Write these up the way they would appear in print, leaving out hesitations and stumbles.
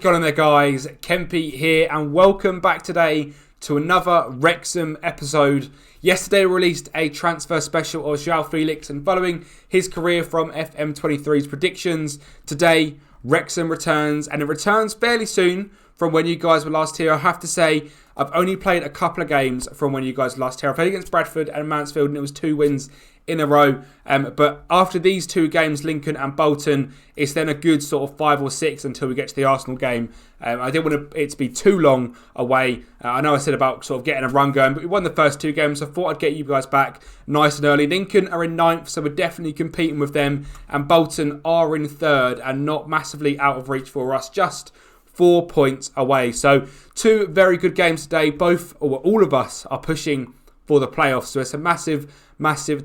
going on there, guys? Kempy here, and welcome back today to another Wrexham episode. Yesterday we released a transfer special of João Felix, and following his career from FM23's predictions, today Wrexham returns, and it returns fairly soon from when you guys were last here. I have to say, I've only played a couple of games from when you guys were last here. I played against Bradford and Mansfield, and it was 2 wins in a row. But after these 2 games, Lincoln and Bolton, it's then a good sort of 5 or 6 until we get to the Arsenal game. I didn't want it to be too long away. I know I said about sort of getting a run going, but we won the first 2 games, so I thought I'd get you guys back nice and early. Lincoln are in 9th, so we're definitely competing with them, and Bolton are in 3rd and not massively out of reach for us, just 4 points away. So 2 very good games today. All of us are pushing for the playoffs, so it's a massive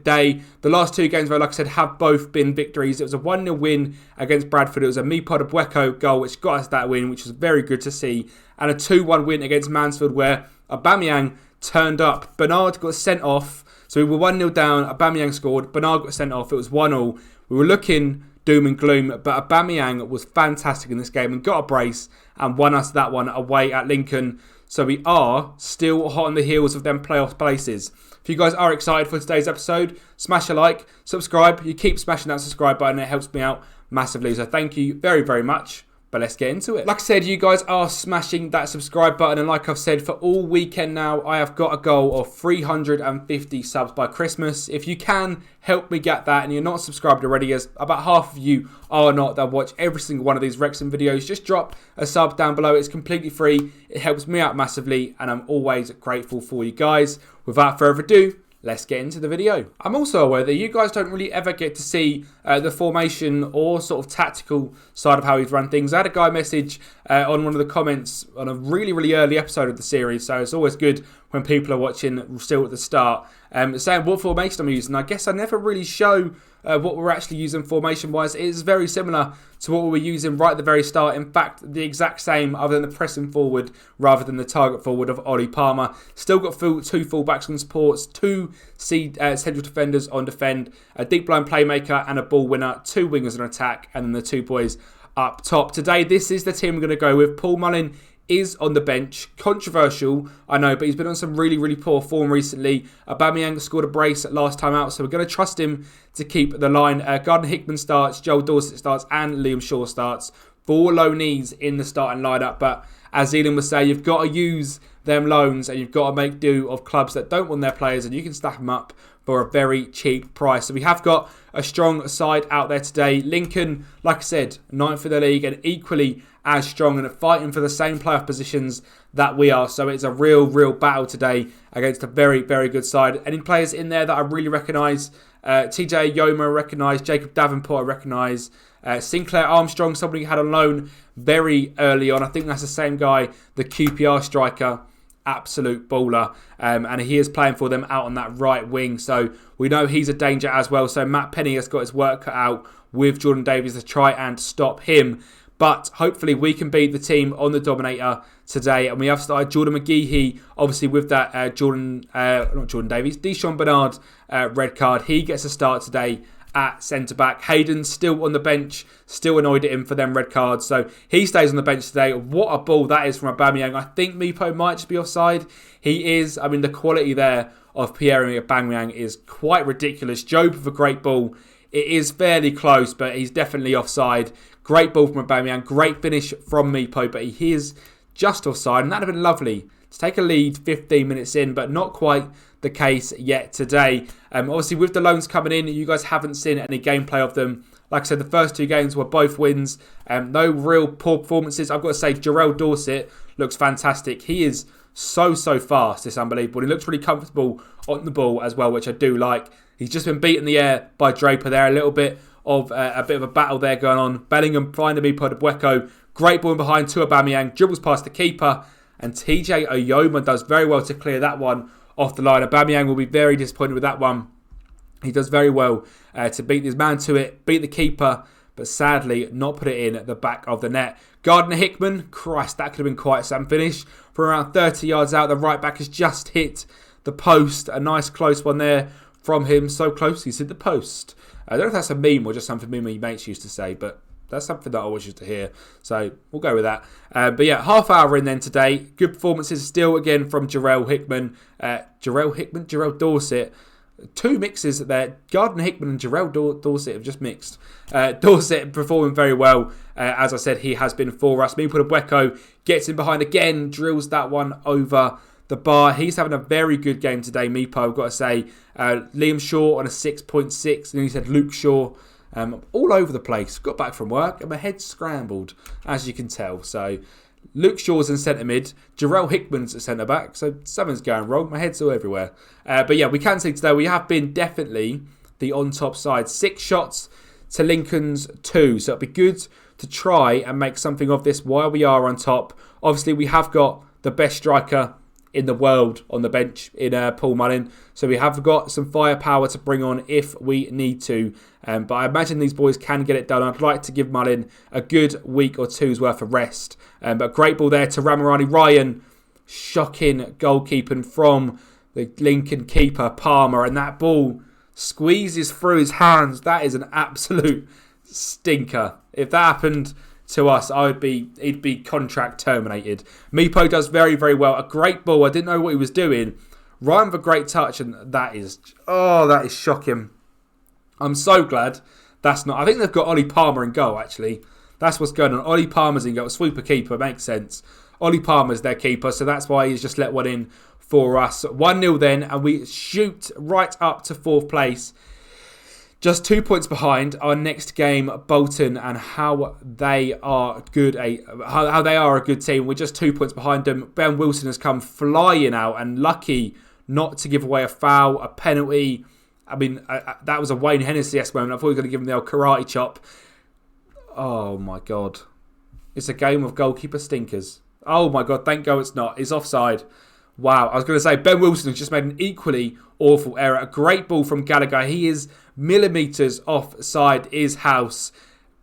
day. The last 2 games, though, like I said, have both been victories. It was a 1-0 win against Bradford. It was a EP.11 goal which got us that win, which was very good to see, and a 2-1 win against Mansfield where Aubameyang turned up. Bernard got sent off, so we were 1-0 down. Aubameyang scored. Bernard got sent off. It was 1-1. We were looking doom and gloom, but Aubameyang was fantastic in this game and got a brace and won us that one away at Lincoln. So we are still hot on the heels of them playoff places. If you guys are excited for today's episode, smash a like, subscribe. You keep smashing that subscribe button, it helps me out massively. So thank you very, very much. But let's get into it. Like I said, you guys are smashing that subscribe button, and like I've said, for all weekend now, I have got a goal of 350 subs by Christmas. If you can help me get that, and you're not subscribed already, as about half of you are not, that watch every single one of these Wrexham videos, just drop a sub down below. It's completely free. It helps me out massively, and I'm always grateful for you guys. Without further ado, let's get into the video. I'm also aware that you guys don't really ever get to see the formation or sort of tactical side of how he's run things. I had a guy message on one of the comments on a really early episode of the series, so it's always good when people are watching still at the start, saying what formation I'm using. I guess I never really show what we're actually using formation-wise. It is very similar to what we were using right at the very start. In fact, the exact same, other than the pressing forward rather than the target forward of Ollie Palmer. Still got 2 full-backs on supports, 2 central defenders on defend, a deep-line playmaker and a ball winner, 2 wingers on attack, and then the 2 boys up top. Today, this is the team we're going to go with. Paul Mullin is on the bench. Controversial, I know, but he's been on some really poor form recently. Aubameyang scored a brace last time out, so we're going to trust him to keep the line. Gardner-Hickman starts, Joel Dorset starts, and Liam Shaw starts. 4 loanees in the starting lineup, but as Zealand would say, you've got to use them loans, and you've got to make do of clubs that don't want their players, and you can stack them up for a very cheap price. So we have got a strong side out there today. Lincoln, like I said, 9th in the league, and equally as strong and fighting for the same playoff positions that we are. So it's a real battle today against a very good side. Any players in there that I really recognise? TJ Yoma I recognise, Jacob Davenport I recognise, Sinclair Armstrong, somebody who had on loan very early on. I think that's the same guy, the QPR striker. Absolute baller, and he is playing for them out on that right wing, so we know he's a danger as well. So Matt Penny has got his work cut out with Jordan Davies to try and stop him, but hopefully we can beat the team on the Dominator today. And we have started Jordan McGeehee, obviously with that Deshaun Bernard red card. He gets a start today at centre-back. Hayden still on the bench, still annoyed at him for them red cards, so he stays on the bench today. What a ball that is from Aubameyang. I think Meepo might just be offside. He is. I mean, the quality there of Pierre-Emerick Aubameyang is quite ridiculous. Job with a great ball. It is fairly close, but he's definitely offside. Great ball from Aubameyang. Great finish from Meepo, but he is just offside, and that would have been lovely to take a lead 15 minutes in, but not quite the case yet today. Obviously, with the loans coming in, you guys haven't seen any gameplay of them. Like I said, the first 2 games were both wins. No real poor performances. I've got to say, Joel Dorset looks fantastic. He is so fast. It's unbelievable. He looks really comfortable on the ball as well, which I do like. He's just been beaten in the air by Draper there. A little bit of a battle there going on. Bellingham finding me Podbueco. Great ball in behind to Aubameyang. Dribbles past the keeper. And TJ Oyoma does very well to clear that one off the line. Aubameyang will be very disappointed with that one. He does very well to beat his man to it, beat the keeper, but sadly not put it in at the back of the net. Gardner-Hickman, Christ, that could have been quite some finish. From around 30 yards out, the right back has just hit the post. A nice close one there from him. So close, he's hit the post. I don't know if that's a meme or just something me and my mates used to say, but That's something that I always used to hear. So we'll go with that. But yeah, half hour in then today. Good performances still again from Jarrell Dorset. Two mixes there. Gardner Hickman and Jarrell Dorset have just mixed. Dorset performing very well. As I said, he has been for us. Meanwhile, Bueko gets in behind again, drills that one over the bar. He's having a very good game today, Meepo, I've got to say. Liam Shaw on a 6.6. And he said Luke Shaw. All over the place. Got back from work and my head's scrambled, as you can tell. So Luke Shaw's in centre mid. Jarrell Hickman's at centre back. So something's going wrong. My head's all everywhere. But yeah, we can see today we have been definitely the on top side. 6 shots to Lincoln's 2. So it'll be good to try and make something of this while we are on top. Obviously, we have got the best striker in the world on the bench in Paul Mullin. So we have got some firepower to bring on if we need to. But I imagine these boys can get it done. I'd like to give Mullin a good week or two's worth of rest. But great ball there to Ramirani Ryan. Shocking goalkeeping from the Lincoln keeper, Palmer. And that ball squeezes through his hands. That is an absolute stinker. If that happened to us, he'd be contract terminated. Meepo does very, very well. A great ball. I didn't know what he was doing. Ryan with a great touch, and that is shocking. I'm so glad that's not. I think they've got Ollie Palmer in goal, actually. That's what's going on. Ollie Palmer's in goal. Sweeper keeper, makes sense. Ollie Palmer's their keeper, so that's why he's just let one in for us. 1-0 then, and we shoot right up to 4th place. Just 2 points behind our next game, Bolton, and how they are good. How they are a good team. We're just 2 points behind them. Ben Wilson has come flying out and lucky not to give away a foul, a penalty. I mean, that was a Wayne Hennessy-esque moment. I thought we were going to give him the old karate chop. Oh my God. It's a game of goalkeeper stinkers. Oh my God, thank God it's not. It's offside. Wow, I was going to say, Ben Wilson has just made an equally awful error. A great ball from Gallagher. He is millimetres offside his house.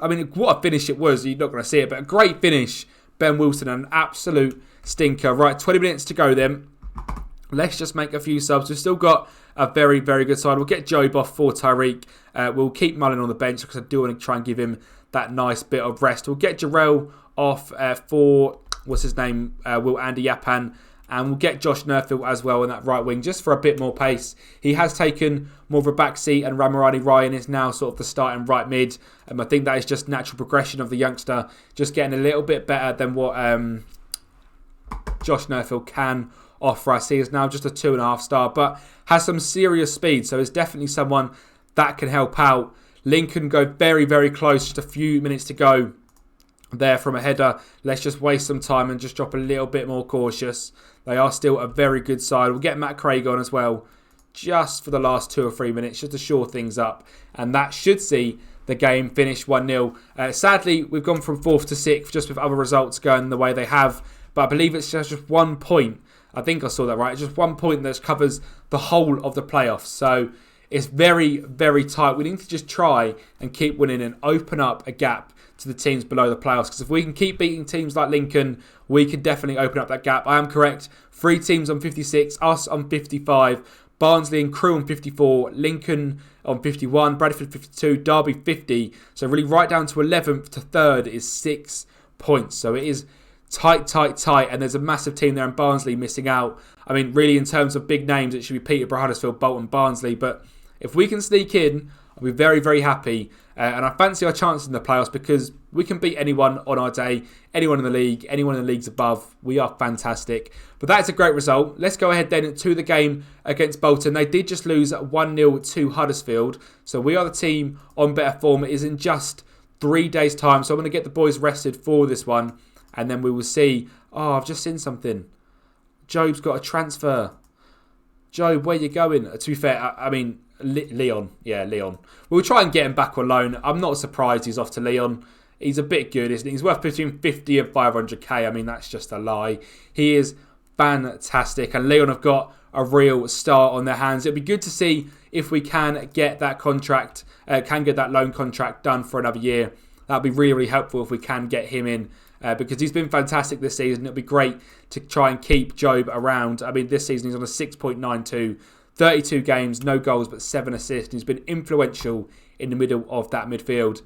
I mean, what a finish it was. You're not going to see it, but a great finish. Ben Wilson, an absolute stinker. Right, 20 minutes to go then. Let's just make a few subs. We've still got a very, very good side. We'll get Job off for Tyreek. We'll keep Mullin on the bench because I do want to try and give him that nice bit of rest. We'll get Jarrell off for, Will Andy Yapan. And we'll get Josh Nerfield as well in that right wing just for a bit more pace. He has taken more of a back seat and Ramirani Ryan is now sort of the starting right mid. I think that is just natural progression of the youngster. Just getting a little bit better than what Josh Nerfield can offer us. He is now just a 2.5 star but has some serious speed. So it's definitely someone that can help out. Lincoln go very, very close. Just a few minutes to go there from a header. Let's just waste some time and just drop a little bit more cautious. They are still a very good side. We'll get Matt Craig on as well just for the last 2 or 3 minutes just to shore things up. And that should see the game finish 1-0. Sadly, we've gone from 4th to 6th just with other results going the way they have. But I believe it's just 1 point. I think I saw that right. It's just 1 point that covers the whole of the playoffs. So it's very, very tight. We need to just try and keep winning and open up a gap to the teams below the playoffs. Because if we can keep beating teams like Lincoln, we can definitely open up that gap. I am correct. 3 teams on 56, us on 55, Barnsley and Crewe on 54, Lincoln on 51, Bradford 52, Derby 50. So really right down to 11th to 3rd is 6 points. So it is tight. And there's a massive team there in Barnsley missing out. I mean, really in terms of big names, it should be Peterborough, Huddersfield, Bolton, Barnsley. But if we can sneak in, I'll be very, very happy. And I fancy our chances in the playoffs because we can beat anyone on our day, anyone in the league, anyone in the leagues above. We are fantastic. But that's a great result. Let's go ahead then to the game against Bolton. They did just lose 1-0 to Huddersfield. So we are the team on better form. It is in just 3 days' time. So I'm going to get the boys rested for this one. And then we will see. Oh, I've just seen something. Job's got a transfer. Job, where you going? To be fair, I mean, Leon. Yeah, Leon. We'll try and get him back on loan. I'm not surprised he's off to Leon. He's a bit good, isn't he? He's worth between 50 and 500k. I mean, that's just a lie. He is fantastic. And Leon have got a real start on their hands. It'll be good to see if we can get that contract, get that loan contract done for another year. That'd be really, really helpful if we can get him in. Because he's been fantastic this season. It'll be great to try and keep Job around. I mean, this season he's on a 6.92, 32 games, no goals, but 7 assists. He's been influential in the middle of that midfield.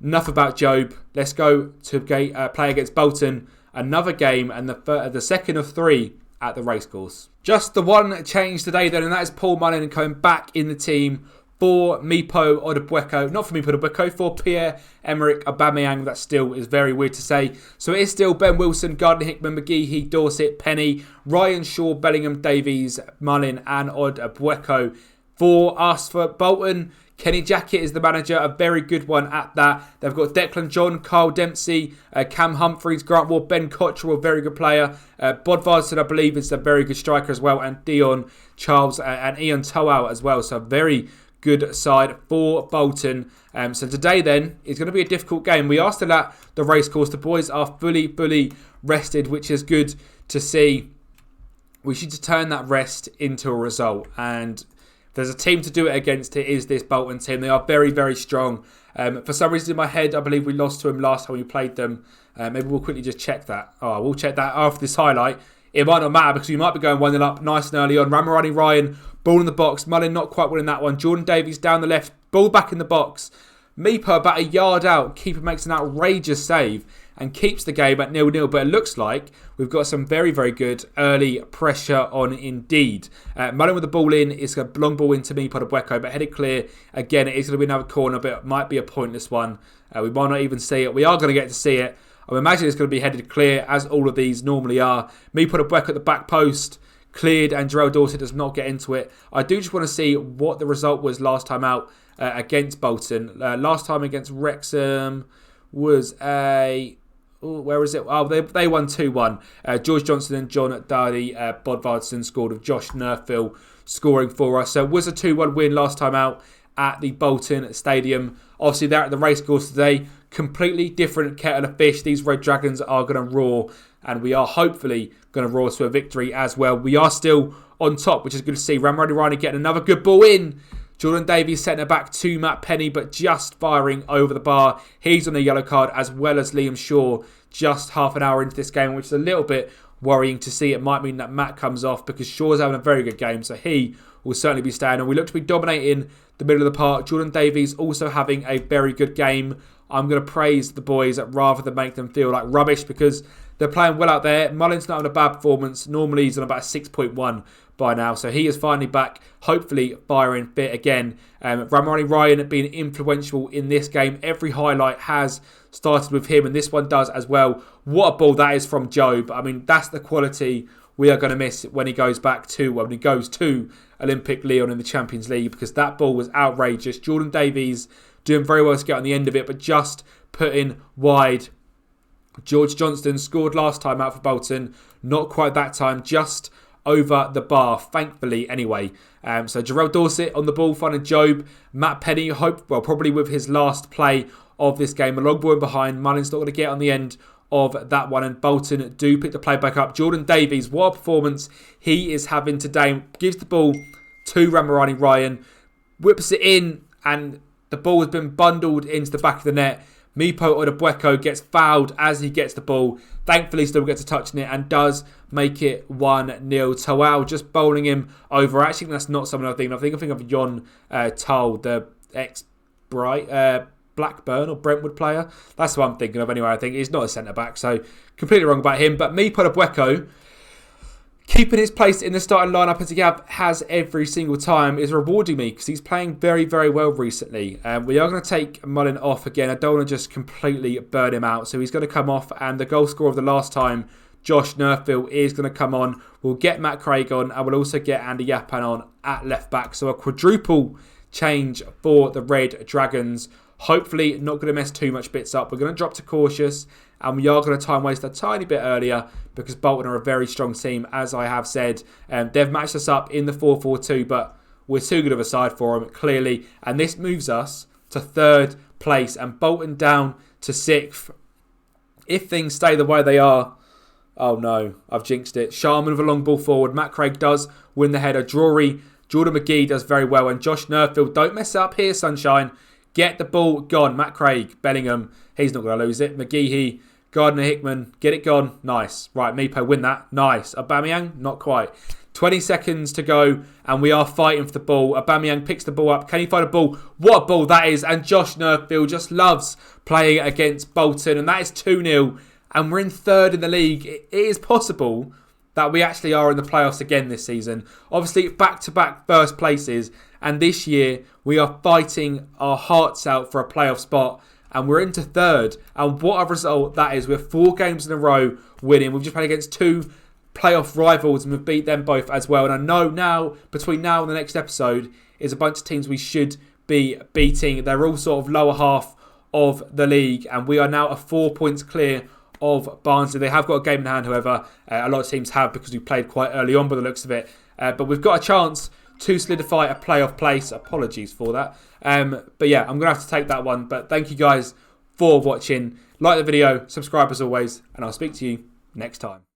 enough about Job. Let's go to play against Bolton. Another game and the second of 3 at the racecourse. Just the one change today then, and that is Paul Mullin coming back in the team for Mipo Odubueko. Not for Mipo Odubueko, for Pierre-Emerick Aubameyang. That still is very weird to say. So it is still Ben Wilson, Gardner-Hickman, McGeehee, Dorset, Penny, Ryan Shaw, Bellingham, Davies, Mullin and Odubueko. For us, for Bolton, Kenny Jackett is the manager, a very good one at that. They've got Declan John, Carl Dempsey, Cam Humphreys, Grant Ward, Ben Cottrell, a very good player. Bodvarsson, I believe, is a very good striker as well. And Dion Charles and Ian Towell as well. So a very good side for Bolton. So today then is going to be a difficult game. We are still at the racecourse. The boys are fully rested, which is good to see. We should just turn that rest into a result. And there's a team to do it against. It is this Bolton team. They are very strong. For some reason in my head, I believe we lost to them last time we played them. Maybe we'll quickly just check that. Oh, we'll check that after this highlight. It might not matter because we might be going 1-0 up nice and early on. Ramirani Ryan, ball in the box. Mullin not quite winning that one. Jordan Davies down the left, ball back in the box. Mipo about a yard out. Keeper makes an outrageous save and keeps the game at 0-0. But it looks like we've got some very good early pressure on indeed. Mullin with the ball in. It's a long ball into Mipo Odubueko, but headed clear. Again, it is going to be another corner, but it might be a pointless one. We might not even see it. We are going to get to see it. I imagine it's going to be headed clear, as all of these normally are. Mipo Odubueko at the back post. Cleared, and Jarrell Dorset does not get into it. I do just want to see what the result was last time out against Bolton. Last time against Wrexham was a... where is it? Oh, they won 2-1. George Johnson and John Dardy Bodvarsson scored, with Josh Nerfill scoring for us. So it was a 2-1 win last time out at the Bolton Stadium. Obviously, they're at the racecourse today. Completely different kettle of fish. These Red Dragons are going to roar, and we are hopefully going to roar to a victory as well. We are still on top, which is good to see. Ramirani Ryan getting another good ball in. Jordan Davies setting it back to Matt Penny, but just firing over the bar. He's on a yellow card, as well as Liam Shaw, just half an hour into this game, which is a little bit worrying to see. It might mean that Matt comes off because Shaw's having a very good game, so he will certainly be staying. And we look to be dominating the middle of the park. Jordan Davies also having a very good game. I'm going to praise the boys rather than make them feel like rubbish, because they're playing well out there. Mullin's not having a bad performance. Normally he's on about a 6.1 by now, so he is finally back, hopefully firing fit again. Ramirani Ryan being influential in this game. Every highlight has started with him, and this one does as well. What a ball that is from Job. I mean, that's the quality we are going to miss when he goes when he goes to Olympic Lyon in the Champions League, because that ball was outrageous. Jordan Davies doing very well to get on the end of it, but just putting wide. George Johnston scored last time out for Bolton. Not quite that time, just over the bar, thankfully anyway. So Jarrell Dorset on the ball, finding Job. Matt Penny, probably with his last play of this game. A long ball in behind. Mullin's not going to get on the end of that one, and Bolton do pick the play back up. Jordan Davies, what a performance he is having today. Gives the ball to Ramirani Ryan. Whips it in, and the ball has been bundled into the back of the net. Mipo Odubueko gets fouled as he gets the ball. Thankfully, still gets a touch in it and does make it 1-0. Towell just bowling him over. Actually, that's not someone I think of. I think of Jon Tull, the Blackburn or Brentwood player. That's what I'm thinking of anyway. I think he's not a centre-back, so completely wrong about him. But Mipo Odubueko, keeping his place in the starting lineup as he has every single time, is rewarding me because he's playing very well recently. We are going to take Mullin off again. I don't want to just completely burn him out. So he's going to come off, and the goal scorer of the last time, Josh Nerfill, is going to come on. We'll get Matt Craig on, and we'll also get Andy Yappan on at left back. So a quadruple change for the Red Dragons. Hopefully not going to mess too much bits up. We're going to drop to cautious, and we are going to time waste a tiny bit earlier because Bolton are a very strong team, as I have said. They've matched us up in the 4-4-2, but we're too good of a side for them, clearly. And this moves us to 3rd place and Bolton down to 6th. If things stay the way they are, oh no, I've jinxed it. Sharman with a long ball forward. Matt Craig does win the header. Jordan McGee does very well. And Josh Nerfill, don't mess up here, sunshine. Get the ball gone. Matt Craig, Bellingham, he's not going to lose it. McGeehee, Gardner Hickman, get it gone. Nice. Right, Mipo, win that. Nice. Aubameyang, not quite. 20 seconds to go, and we are fighting for the ball. Aubameyang picks the ball up. Can he find a ball? What a ball that is. And Josh Nurkfield just loves playing against Bolton. And that is 2-0. And we're in third in the league. It is possible that we actually are in the playoffs again this season. Obviously, back-to-back first places. And this year, we are fighting our hearts out for a playoff spot. And we're into third. And what a result that is. We're 4 games in a row winning. We've just played against 2 playoff rivals and we've beat them both as well. And I know now, between now and the next episode, is a bunch of teams we should be beating. They're all sort of lower half of the league. And we are now 4 points clear of Barnsley. They have got a game in hand, however. A lot of teams have, because we played quite early on by the looks of it. But we've got a chance to solidify a playoff place. Apologies for that. But yeah, I'm going to have to take that one. But thank you guys for watching. Like the video, subscribe as always, and I'll speak to you next time.